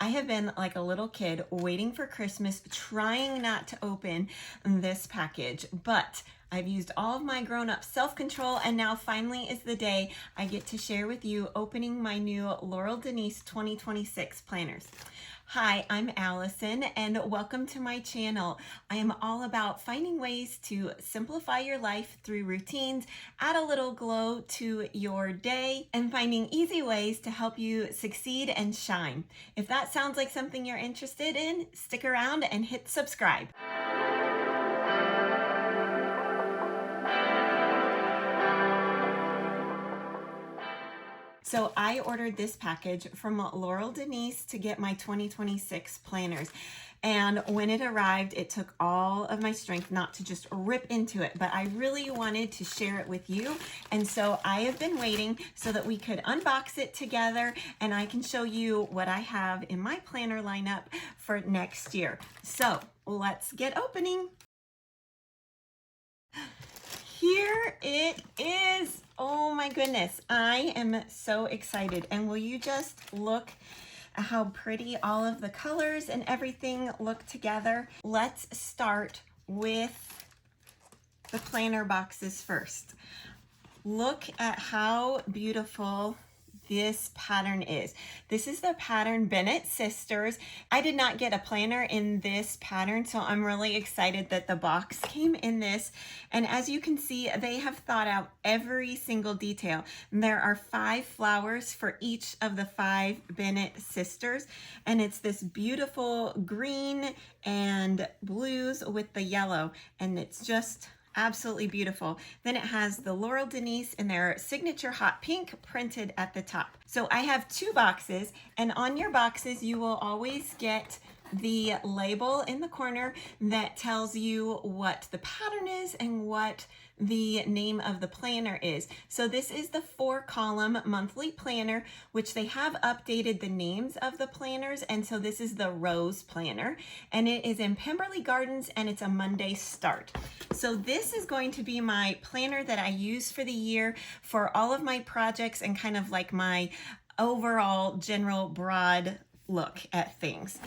I have been like a little kid waiting for Christmas, trying not to open this package, but I've used all of my grown-up self-control, and now finally is the day I get to share with you opening my new Laurel Denise 2026 planners. Hi, I'm Allison, and welcome to my channel. I am all about finding ways to simplify your life through routines, add a little glow to your day, and finding easy ways to help you succeed and shine. If that sounds like something you're interested in, stick around and hit subscribe. So I ordered this package from Laurel Denise to get my 2026 planners. And when it arrived, it took all of my strength not to just rip into it, but I really wanted to share it with you. And so I have been waiting so that we could unbox it together and I can show you what I have in my planner lineup for next year. So let's get opening. Here it is. Oh my goodness, I am so excited. And will you just look at how pretty all of the colors and everything look together? Let's start with the planner boxes first. Look at how beautiful this pattern is. This is the pattern Bennett Sisters. I did not get a planner in this pattern, so I'm really excited that the box came in this. And as you can see, they have thought out every single detail. There are 5 flowers for each of the 5 Bennett Sisters, and it's this beautiful green and blues with the yellow, and it's just absolutely beautiful. Then it has the Laurel Denise in their signature hot pink printed at the top. So I have 2 boxes, and on your boxes you will always get the label in the corner that tells you what the pattern is and what the name of the planner is. So this is the 4-column monthly planner, which they have updated the names of the planners, and so this is the Rose Planner, and it is in Pemberley Gardens, and it's a Monday start. So this is going to be my planner that I use for the year for all of my projects and kind of like my overall general broad look at things.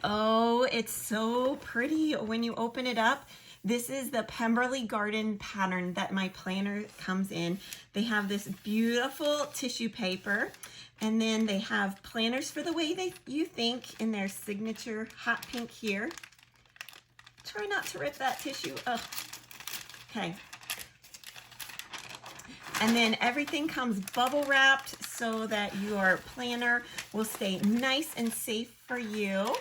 Oh, it's so pretty when you open it up. This is the Pemberley Garden pattern that my planner comes in. They have this beautiful tissue paper, and then they have planners for the way you think in their signature hot pink here. Try not to rip that tissue. Oh, okay. And then everything comes bubble wrapped so that your planner will stay nice and safe for you.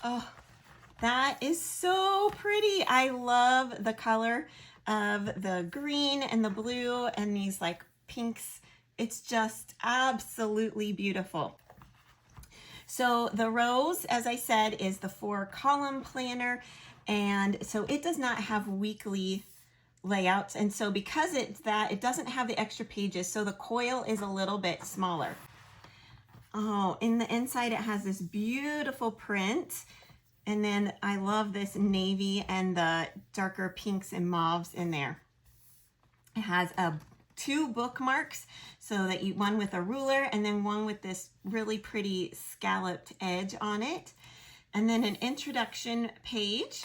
Oh, that is so pretty. I love the color of the green and the blue and these like pinks. It's just absolutely beautiful. So the Rose, as I said, is the 4-column planner, and so it does not have weekly layouts, and so because it's that, it doesn't have the extra pages, so the coil is a little bit smaller. Oh, in the inside it has this beautiful print, and then I love this navy and the darker pinks and mauves in there. It has 2 bookmarks, so that one with a ruler and then one with this really pretty scalloped edge on it, and then an introduction page.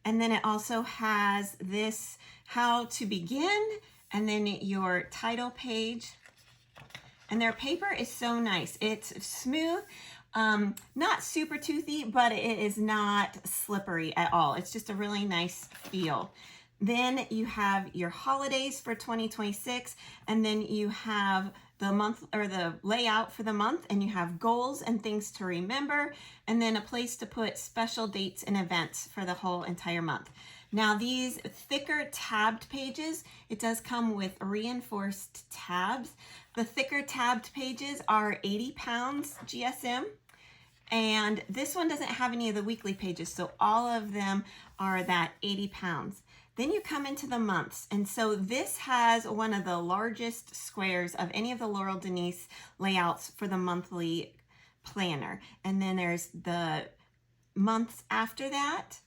And then it also has this how to begin, and then your title page. And their paper is so nice. It's smooth, not super toothy, but it is not slippery at all. It's just a really nice feel. Then you have your holidays for 2026, and then you have the month or the layout for the month, and you have goals and things to remember, and then a place to put special dates and events for the whole entire month. Now these thicker tabbed pages, it does come with reinforced tabs. The thicker tabbed pages are 80 pounds GSM, and this one doesn't have any of the weekly pages, so all of them are that 80 pounds. Then you come into the months, and so this has one of the largest squares of any of the Laurel Denise layouts for the monthly planner. And then there's the months after that,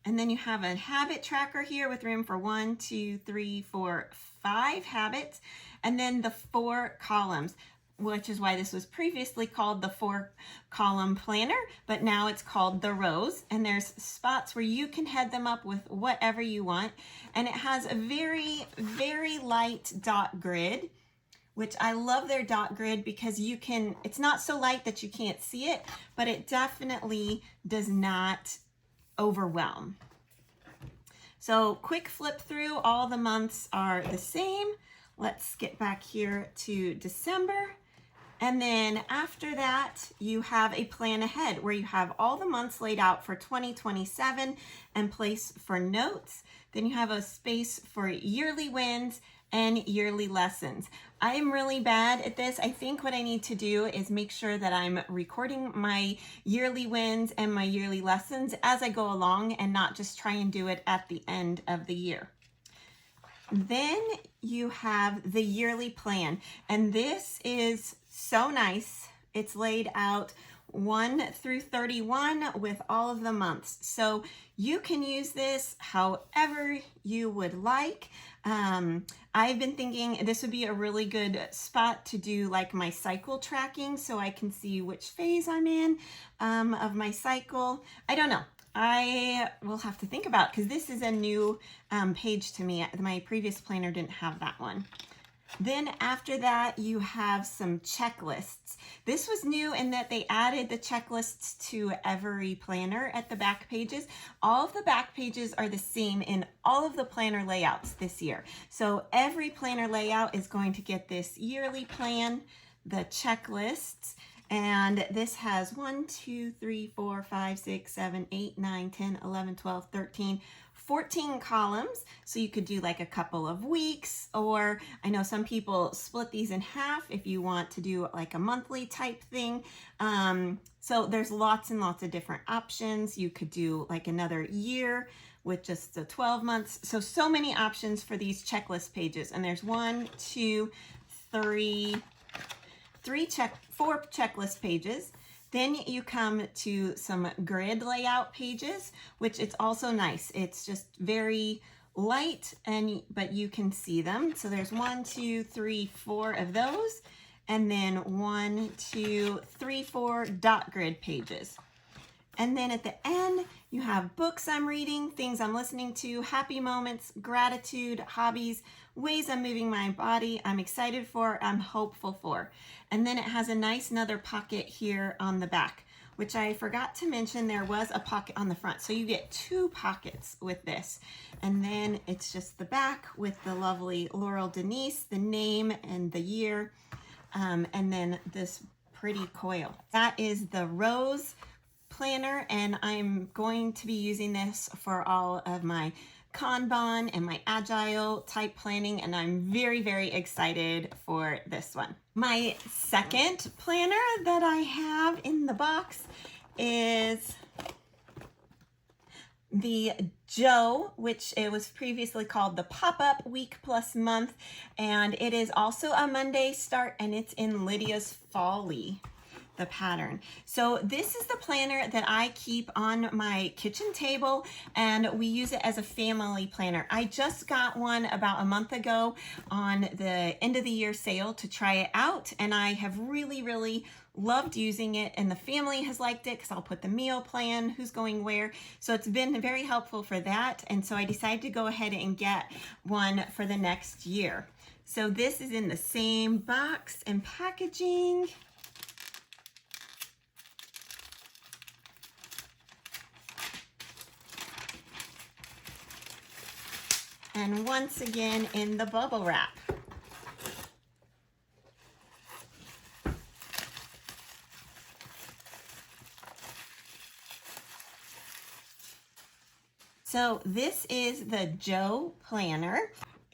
And then you have a habit tracker here with room for 1, 2, 3, 4, 5 habits. And then the 4 columns, which is why this was previously called the 4-column planner, but now it's called the rows. And there's spots where you can head them up with whatever you want. And it has a very, very light dot grid, which I love their dot grid because you can, it's not so light that you can't see it, but it definitely does not overwhelm. So quick flip through, all the months are the same. Let's get back here to December. And then after that, you have a plan ahead where you have all the months laid out for 2027 and place for notes. Then you have a space for yearly wins and yearly lessons. I am really bad at this. I think what I need to do is make sure that I'm recording my yearly wins and my yearly lessons as I go along and not just try and do it at the end of the year. Then you have the yearly plan, and this is so nice. It's laid out 1 through 31 with all of the months. So you can use this however you would like. I've been thinking this would be a really good spot to do like my cycle tracking so I can see which phase I'm in of my cycle. I don't know. I will have to think about because this is a new page to me. My previous planner didn't have that one. Then after that, you have some checklists. This was new in that they added the checklists to every planner at the back pages. All of the back pages are the same in all of the planner layouts this year. So every planner layout is going to get this yearly plan, the checklists, and this has 1, 2, 3, 4, 5, 6, 7, 8, 9, 10, 11, 12, 13, 14 columns. So you could do like a couple of weeks, or I know some people split these in half if you want to do like a monthly type thing. So there's lots and lots of different options. You could do like another year with just the 12 months. So many options for these checklist pages. And there's 1, 2, 3, 4 checklist pages. Then you come to some grid layout pages, which it's also nice. It's just very light, but you can see them. So there's 1, 2, 3, 4 of those, and then 1, 2, 3, 4 dot grid pages. And then at the end, you have books I'm reading, things I'm listening to, happy moments, gratitude, hobbies, ways I'm moving my body, I'm excited for, I'm hopeful for. And then it has a nice another pocket here on the back, which I forgot to mention there was a pocket on the front. So you get 2 pockets with this. And then it's just the back with the lovely Laurel Denise, the name and the year, and then this pretty coil. That is the Rose planner, and I'm going to be using this for all of my Kanban and my agile type planning, and I'm very, very excited for this one. My second planner that I have in the box is the Joe, which it was previously called the Pop-Up Week Plus Month, and it is also a Monday start, and it's in Lydia's Folly, the pattern. So this is the planner that I keep on my kitchen table, and we use it as a family planner. I just got one about a month ago on the end of the year sale to try it out, and I have really, really loved using it, and the family has liked it because I'll put the meal plan, who's going where. So it's been very helpful for that, and so I decided to go ahead and get one for the next year. So this is in the same box and packaging. And once again in the bubble wrap. So this is the Joe planner.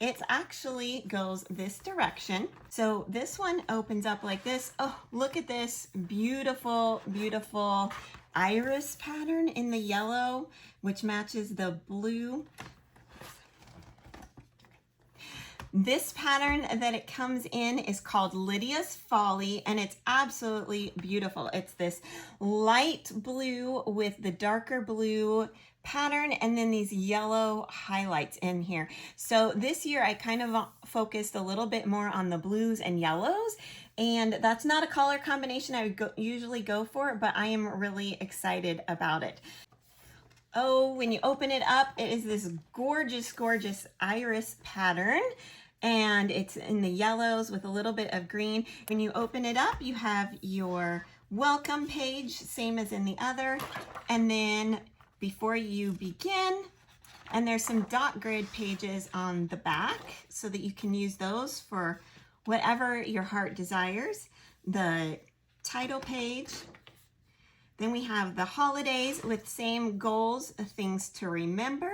It actually goes this direction. So this one opens up like this. Oh, look at this beautiful, beautiful iris pattern in the yellow, which matches the blue. This pattern that it comes in is called Lydia's Folly, and it's absolutely beautiful. It's this light blue with the darker blue pattern and then these yellow highlights in here. So this year I kind of focused a little bit more on the blues and yellows, and that's not a color combination I would usually go for, but I am really excited about it. Oh, when you open it up, it is this gorgeous, gorgeous iris pattern, and it's in the yellows with a little bit of green. When you open it up, you have your welcome page, same as in the other, and then before you begin, and there's some dot grid pages on the back so that you can use those for whatever your heart desires. The title page. Then we have the holidays with same goals, things to remember.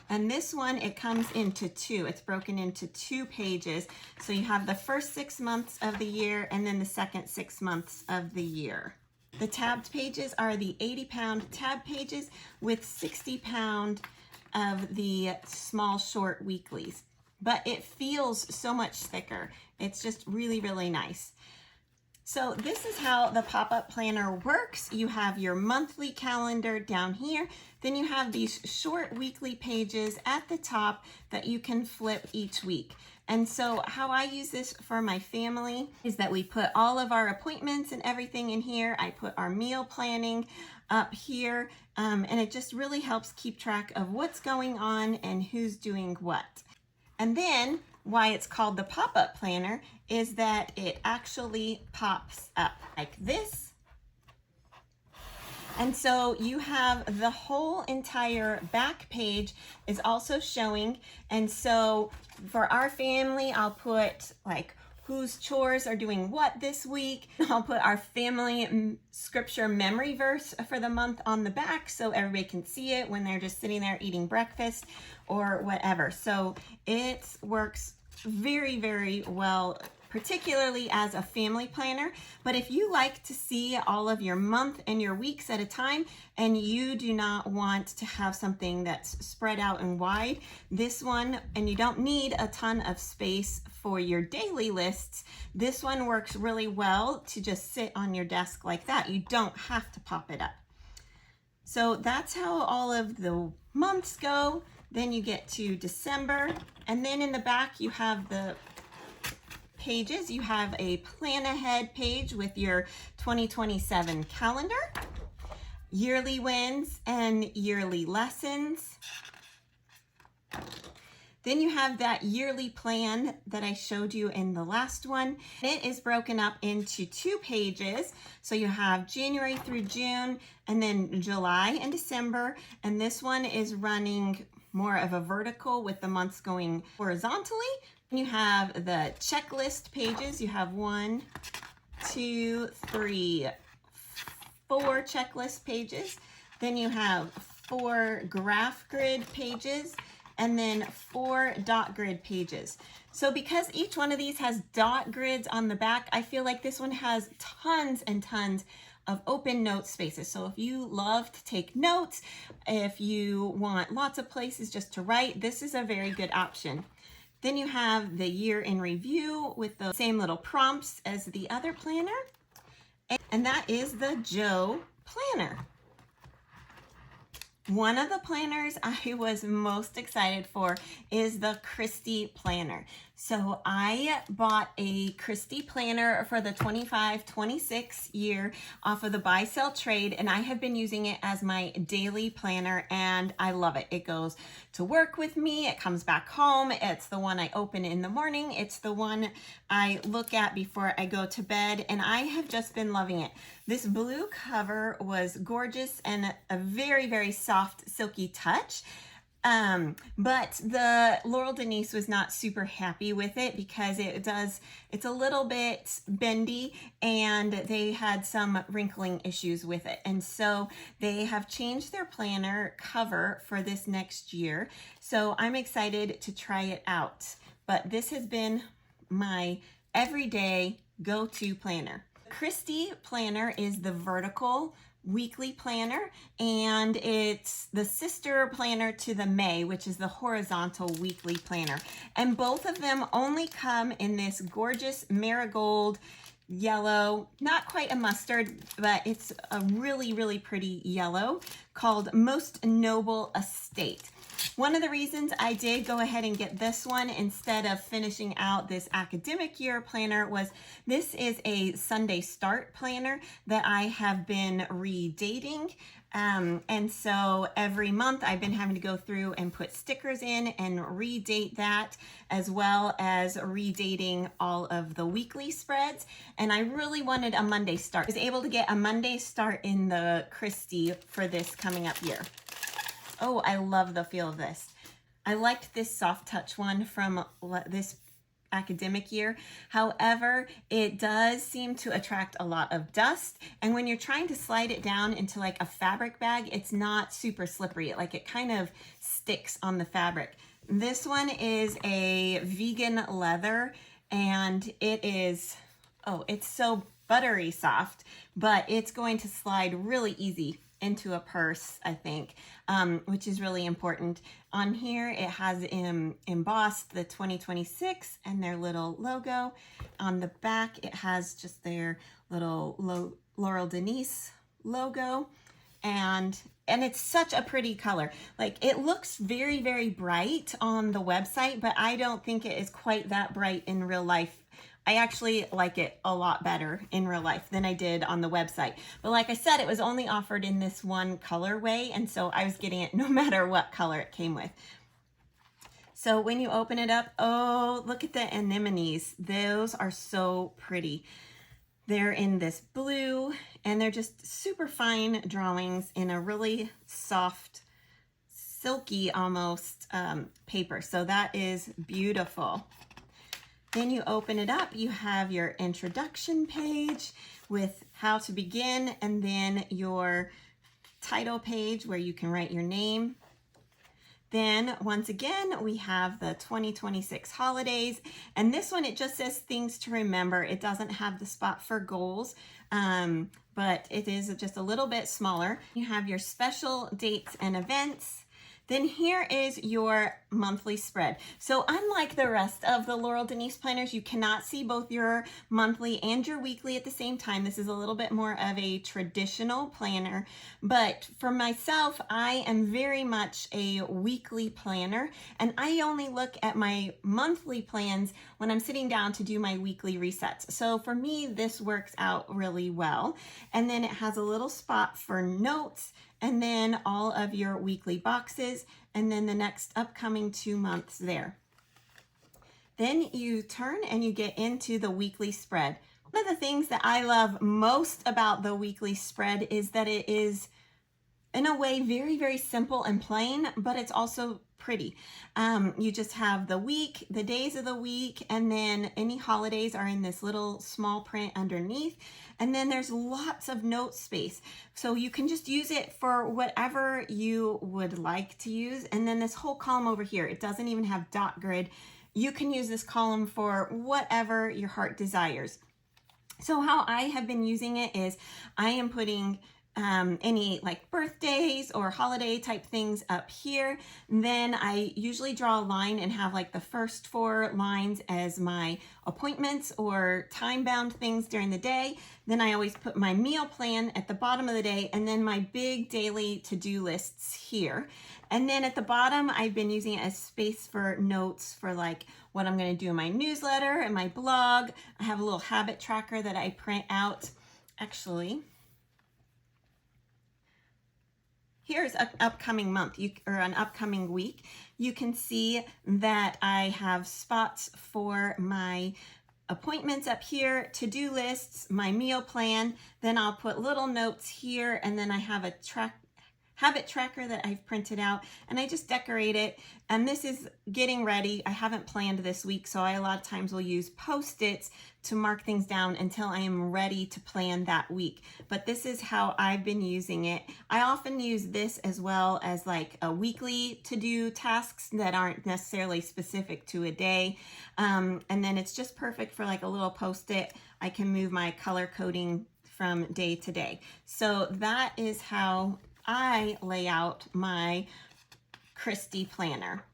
And this one, it comes into two. It's broken into 2 pages. So you have the first 6 months of the year and then the second 6 months of the year. The tabbed pages are the 80-pound tab pages with 60-pound of the small short weeklies. But it feels so much thicker. It's just really, really nice. So this is how the pop-up planner works. You have your monthly calendar down here. Then you have these short weekly pages at the top that you can flip each week. And so how I use this for my family is that we put all of our appointments and everything in here. I put our meal planning up here, and it just really helps keep track of what's going on and who's doing what. And then why it's called the pop-up planner is that it actually pops up like this. And so you have the whole entire back page is also showing. And so for our family, I'll put like whose chores are doing what this week. I'll put our family scripture memory verse for the month on the back so everybody can see it when they're just sitting there eating breakfast or whatever. So it works very, very well, particularly as a family planner. But if you like to see all of your month and your weeks at a time and you do not want to have something that's spread out and wide, this one, and you don't need a ton of space for your daily lists, this one works really well to just sit on your desk like that. You don't have to pop it up. So that's how all of the months go. Then you get to December, and then in the back you have the pages. You have a plan ahead page with your 2027 calendar, yearly wins and yearly lessons. Then you have that yearly plan that I showed you in the last one. It is broken up into 2 pages. So you have January through June, and then July and December. And this one is running more of a vertical with the months going horizontally. You have the checklist pages. You have 1, 2, 3, 4 checklist pages. Then you have 4 graph grid pages, and then 4 dot grid pages. So because each one of these has dot grids on the back, I feel like this one has tons and tons of open note spaces. So if you love to take notes, if you want lots of places just to write, this is a very good option. Then you have the year in review with the same little prompts as the other planner. And that is the Joe Planner. One of the planners I was most excited for is the Kristy Planner. So I bought a Kristy Planner for the 25-26 year off of the buy sell trade, and I have been using it as my daily planner and I love it. It goes to work with me, it comes back home, it's the one I open in the morning, it's the one I look at before I go to bed, and I have just been loving it. This blue cover was gorgeous and a very, very soft, silky touch. But the Laurel Denise was not super happy with it because it's a little bit bendy and they had some wrinkling issues with it. And so they have changed their planner cover for this next year. So I'm excited to try it out. But this has been my everyday go-to planner. Kristy Planner is the vertical weekly planner, and it's the sister planner to the May, which is the horizontal weekly planner. And both of them only come in this gorgeous marigold yellow, not quite a mustard, but it's a really, really pretty yellow called Most Noble Estate. One of the reasons I did go ahead and get this one instead of finishing out this academic year planner was this is a Sunday Start planner that I have been redating. And so every month I've been having to go through and put stickers in and redate that, as well as redating all of the weekly spreads. And I really wanted a Monday start. I was able to get a Monday start in the Kristy for this coming up year. Oh, I love the feel of this. I liked this soft touch one from this academic year. However, it does seem to attract a lot of dust. And when you're trying to slide it down into like a fabric bag, it's not super slippery. Like it kind of sticks on the fabric. This one is a vegan leather and it is, oh, it's so buttery soft, but it's going to slide really easy into a purse, I think, which is really important. On here, it has embossed the 2026 and their little logo. On the back, it has just their little Laurel Denise logo. And it's such a pretty color. Like it looks very, very bright on the website, but I don't think it is quite that bright in real life. I actually like it a lot better in real life than I did on the website. But like I said, it was only offered in this one colorway, and so I was getting it no matter what color it came with. So when you open it up, oh, look at the anemones. Those are so pretty. They're in this blue, and they're just super fine drawings in a really soft, silky almost paper. So that is beautiful. Then you open it up, you have your introduction page with how to begin, and then your title page where you can write your name. Then once again, we have the 2026 holidays, and this one, it just says things to remember. It doesn't have the spot for goals, but it is just a little bit smaller. You have your special dates and events. Then here is your monthly spread. So unlike the rest of the Laurel Denise planners, you cannot see both your monthly and your weekly at the same time. This is a little bit more of a traditional planner, but for myself, I am very much a weekly planner, and I only look at my monthly plans when I'm sitting down to do my weekly resets. So for me, this works out really well. And then it has a little spot for notes, and then all of your weekly boxes, and then the next upcoming 2 months there. Then you turn and you get into the weekly spread. One of the things that I love most about the weekly spread is that it is, in a way, very, very simple and plain, but it's also pretty. You just have the week, the days of the week, and then any holidays are in this little small print underneath. And then there's lots of note space. So you can just use it for whatever you would like to use. And then this whole column over here, it doesn't even have dot grid. You can use this column for whatever your heart desires. So how I have been using it is I am putting any like birthdays or holiday type things up here. Then I usually draw a line and have like the first 4 lines as my appointments or time-bound things during the day. Then I always put my meal plan at the bottom of the day, and then my big daily to-do lists here. And then at the bottom, I've been using it as space for notes for like what I'm going to do in my newsletter and my blog. I have a little habit tracker that I print out. Actually, here's an upcoming month or an upcoming week. You can see that I have spots for my appointments up here, to-do lists, my meal plan. Then I'll put little notes here, and then I have a habit tracker that I've printed out, and I just decorate it. And this is getting ready. I haven't planned this week, so I a lot of times will use Post-its to mark things down until I am ready to plan that week. But this is how I've been using it. I often use this as well as like a weekly to-do tasks that aren't necessarily specific to a day. And then it's just perfect for like a little Post-it. I can move my color coding from day to day. So that is how I lay out my Kristy planner.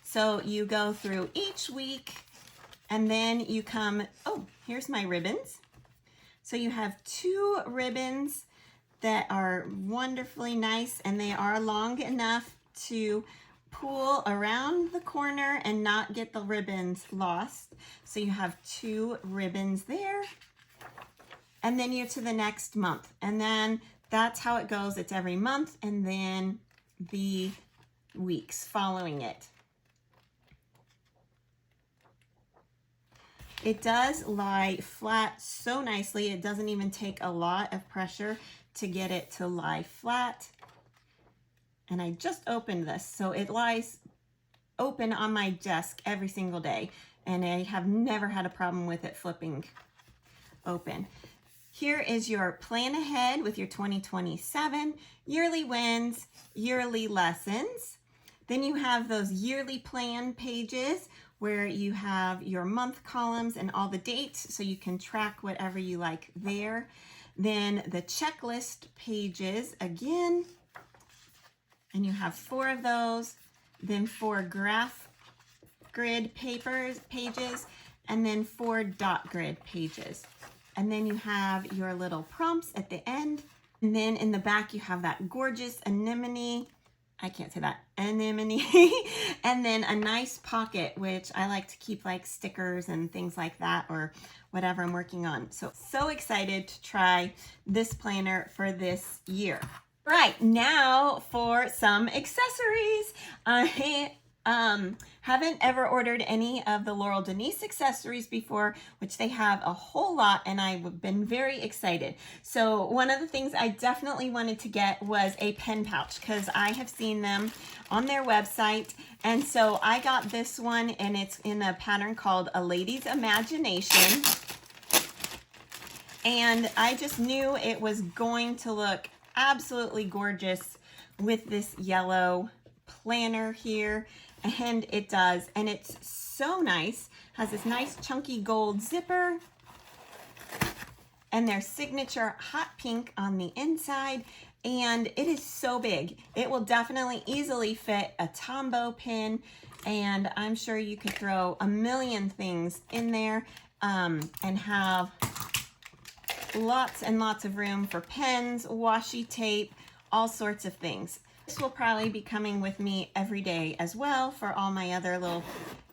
So you go through each week, and then you come, oh, here's my ribbons. So you have 2 ribbons that are wonderfully nice, and they are long enough to pull around the corner and not get the ribbons lost. So you have 2 ribbons there, and then you're to the next month, and then that's how it goes. It's every month and then the weeks following it. It does lie flat so nicely. It doesn't even take a lot of pressure to get it to lie flat. And I just opened this, so it lies open on my desk every single day, and I have never had a problem with it flipping open. Here is your plan ahead with your 2027 yearly wins, yearly lessons. Then you have those yearly plan pages where you have your month columns and all the dates, so you can track whatever you like there. Then the checklist pages again, and you have 4 of those. Then 4 graph grid pages, and then 4 dot grid pages. And then you have your little prompts at the end. And then in the back, you have that gorgeous anemone. I can't say that, anemone. And then a nice pocket, which I like to keep like stickers and things like that, or whatever I'm working on. So excited to try this planner for this year. Right, now for some accessories. I haven't ever ordered any of the Laurel Denise accessories before, which they have a whole lot, and I've been very excited. So one of the things I definitely wanted to get was a pen pouch, because I have seen them on their website. And so I got this one, and it's in a pattern called A Lady's Imagination. And I just knew it was going to look absolutely gorgeous with this yellow planner here, and it does, and it's so nice. Has this nice chunky gold zipper and their signature hot pink on the inside, and it is so big. It will definitely easily fit a Tombow pin, and I'm sure you could throw a million things in there and have lots and lots of room for pens, washi tape, all sorts of things. This will probably be coming with me every day as well for all my other little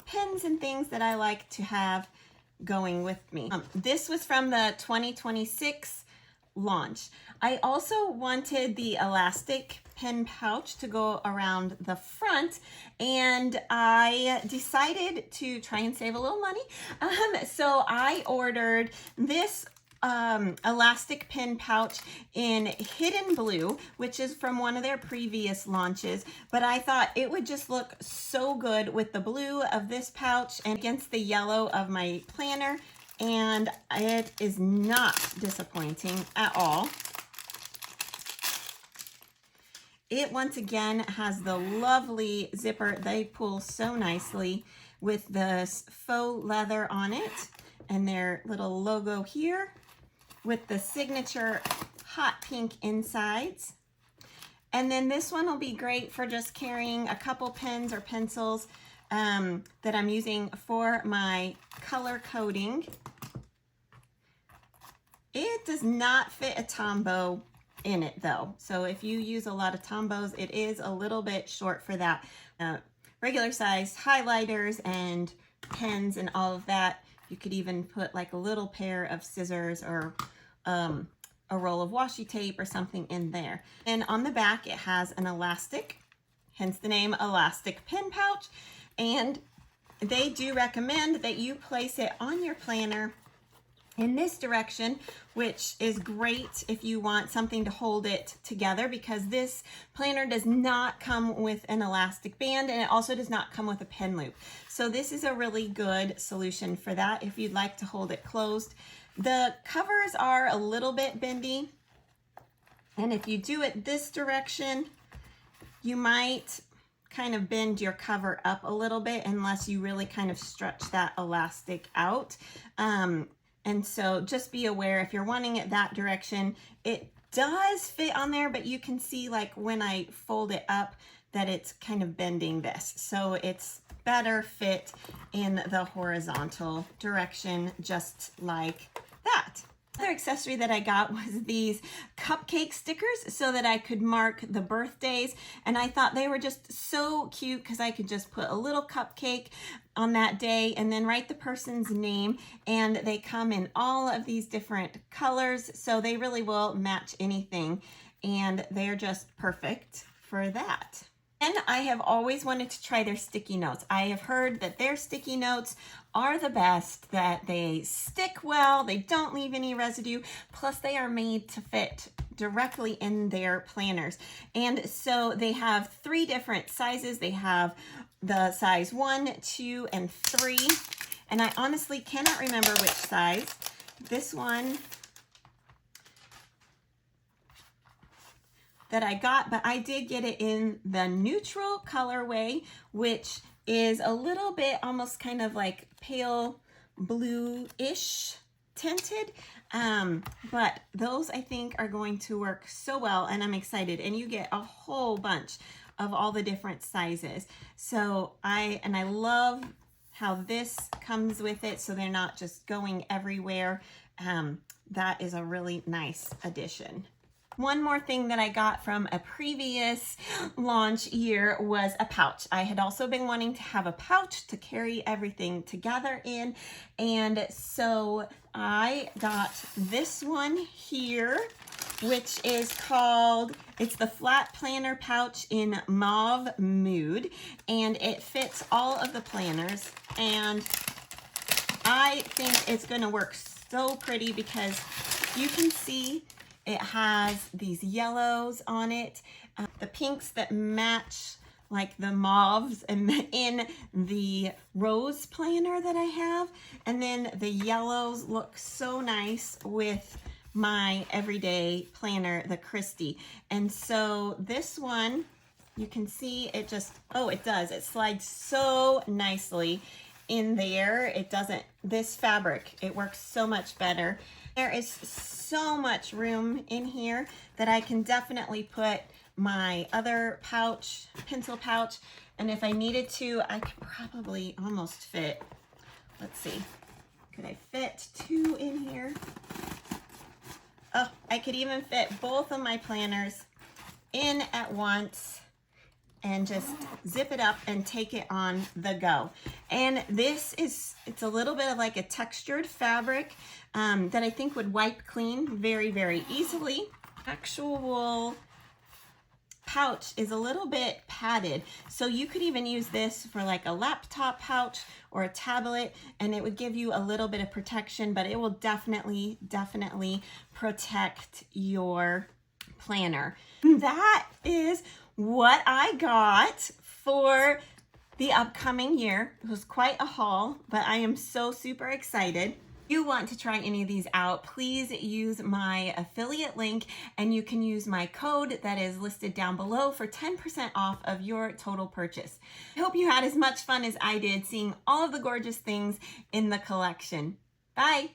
pens and things that I like to have going with me. This was from the 2026 launch. I also wanted the elastic pen pouch to go around the front, and I decided to try and save a little money. So I ordered this elastic pin pouch in Hidden Blue, which is from one of their previous launches, but I thought it would just look so good with the blue of this pouch and against the yellow of my planner, and it is not disappointing at all. It once again has the lovely zipper. They pull so nicely with this faux leather on it, and their little logo here with the signature hot pink insides. And then this one will be great for just carrying a couple pens or pencils that I'm using for my color coding. It does not fit a Tombow in it though. So if you use a lot of Tombows, it is a little bit short for that. Regular size highlighters and pens and all of that. You could even put like a little pair of scissors or a roll of washi tape or something in there. And on the back, it has an elastic, hence the name elastic pen pouch. And they do recommend that you place it on your planner in this direction, which is great if you want something to hold it together, because this planner does not come with an elastic band, and it also does not come with a pen loop. So this is a really good solution for that if you'd like to hold it closed. The covers are a little bit bendy, and if you do it this direction, you might kind of bend your cover up a little bit unless you really kind of stretch that elastic out. And so just be aware if you're wanting it that direction, it does fit on there, but you can see like when I fold it up that it's kind of bending this. So it's better fit in the horizontal direction, just like that. Another accessory that I got was these cupcake stickers so that I could mark the birthdays, and I thought they were just so cute because I could just put a little cupcake on that day and then write the person's name, and they come in all of these different colors, so they really will match anything, and they're just perfect for that. And I have always wanted to try their sticky notes. I have heard that their sticky notes are the best, that they stick well, they don't leave any residue, plus they are made to fit directly in their planners. And so they have 3 different sizes. They have the size 1, 2, and 3. And I honestly cannot remember which size. This one that I got, but I did get it in the neutral colorway, which is a little bit almost kind of like pale blue-ish tinted. But those I think are going to work so well, and I'm excited. And you get a whole bunch of all the different sizes. So I love how this comes with it, so they're not just going everywhere. That is a really nice addition. One more thing that I got from a previous launch year was a pouch. I had also been wanting to have a pouch to carry everything together in, and so I got this one here, which is called, it's the Flat Planner Pouch in Mauve Mood, and it fits all of the planners, and I think it's going to work so pretty because you can see it has these yellows on it, the pinks that match like the mauves and in the rose planner that I have, and then the yellows look so nice with my everyday planner, the Kristy. And so this one, you can see it just, oh, it does, it slides so nicely in there. It doesn't, this fabric, it works so much better. There is so much room in here that I can definitely put my other pouch, pencil pouch, and if I needed to, I could probably almost fit, let's see, could I fit 2 in here? Oh, I could even fit both of my planners in at once and just zip it up and take it on the go. And this is, it's a little bit of like a textured fabric that I think would wipe clean very, very easily. Actual pouch is a little bit padded, so you could even use this for like a laptop pouch or a tablet, and it would give you a little bit of protection, but it will definitely protect your planner. That is what I got for the upcoming year. It was quite a haul, but I am so super excited. If you want to try any of these out, please use my affiliate link, and you can use my code that is listed down below for 10% off of your total purchase. I hope you had as much fun as I did seeing all of the gorgeous things in the collection. Bye!